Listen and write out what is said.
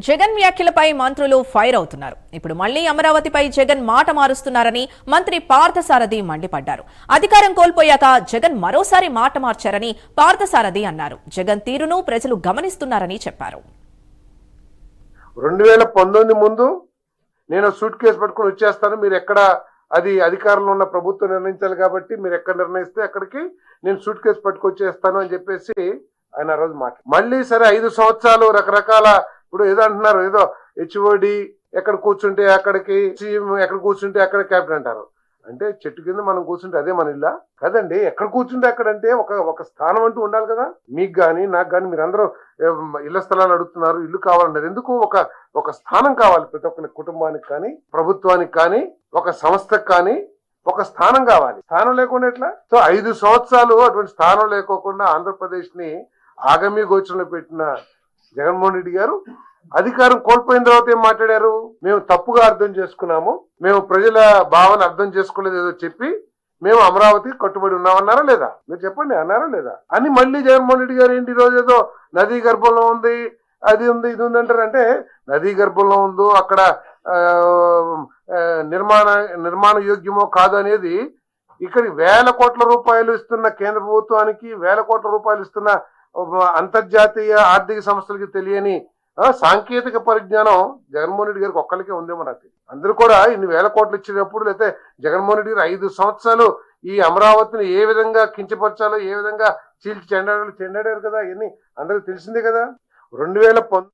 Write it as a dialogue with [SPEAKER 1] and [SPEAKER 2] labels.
[SPEAKER 1] జగన్ వ్యాఖ్యలపై మంత్రులు ఫైర్ అవుతున్నారు. ఇప్పుడు మళ్లీ అమరావతిపై జగన్ మాట మారుస్తున్నారని మంత్రి పార్థసారథి మండిపడ్డారు. అధికారం కోల్పోయాక జగన్ మరోసారి మాట మార్చారని పార్థసారథి అన్నారు. జగన్ తీరును ప్రజలు గమనిస్తున్నారని చెప్పారు.
[SPEAKER 2] 2019 ముందు నేను సూట్ కేసు పట్టుకుని వచ్చేస్తాను, మీరు ఎక్కడ అది అధికారంలో ఉన్న ప్రభుత్వం నిర్ణయించాలి కాబట్టి మీరు ఎక్కడ నిర్ణయిస్తే అక్కడికి నేను సూట్ కేసు పట్టుకొచ్చేస్తాను అని చెప్పేసి ఆయన ఆ రోజు మళ్ళీ సరే 5 సంవత్సరాలు రకరకాల ఇప్పుడు ఏదో అంటున్నారు, ఏదో హెచ్ఓడి ఎక్కడ కూర్చుంటే అక్కడికి, సీఎం ఎక్కడ కూర్చుంటే అక్కడ క్యాబినెట్ అంటారు. అంటే చెట్టు కింద మనం కూర్చుంటే అదే మన ఇల్లా కదండి. ఎక్కడ కూర్చుంటే అక్కడంటే ఒక స్థానం అంటూ ఉండాలి కదా. మీకు కానీ నాకు కానీ మీరందరూ ఇళ్ల స్థలాలు అడుగుతున్నారు, ఇల్లు కావాలన్నారు. ఎందుకు ఒక స్థానం కావాలి ప్రతి ఒక్కరి కుటుంబానికి కానీ, ప్రభుత్వానికి కానీ, ఒక సంస్థకు కానీ ఒక స్థానం కావాలి. స్థానం లేకుండా ఎట్లా? సో 5 సంవత్సరాలు అటువంటి స్థానం లేకోకుండా ఆంధ్రప్రదేశ్ ని ఆగమ్య గోచరంలో పెట్టిన జగన్మోహన్ రెడ్డి గారు అధికారం కోల్పోయిన తర్వాత ఏం మాట్లాడారు? మేము తప్పుగా అర్థం చేసుకున్నాము, మేము ప్రజల భావన అర్థం చేసుకోలేదు ఏదో చెప్పి మేము అమరావతికి కట్టుబడి ఉన్నామన్నారా లేదా? మీరు చెప్పండి, అన్నారా లేదా అని మళ్ళీ జగన్మోహన్ రెడ్డి గారు ఏంటి ఈరోజు ఏదో నదీ గర్భంలో ఉంది, అది ఉంది, ఇది ఉంది అంటారు. అంటే నదీ గర్భంలో ఉందో అక్కడ నిర్మాణ యోగ్యమో కాదు అనేది ఇక్కడ వేల కోట్ల రూపాయలు ఇస్తున్న కేంద్ర ప్రభుత్వానికి, వేల కోట్ల రూపాయలు ఇస్తున్న అంతర్జాతీయ ఆర్థిక సంస్థలకి తెలియని సాంకేతిక పరిజ్ఞానం జగన్మోహన్ రెడ్డి గారికి ఒక్కరికే ఉందేమో నాకు. అందరూ కూడా ఇన్ని వేల కోట్లు ఇచ్చినప్పుడు, లేకపోతే జగన్మోహన్ రెడ్డి గారు 5 సంవత్సరాలు ఈ అమరావతిని ఏ విధంగా కించపరచాలో, ఏ విధంగా చీల్చి చెండాడారు కదా, ఇవన్నీ అందరికి తెలిసిందే కదా. 2019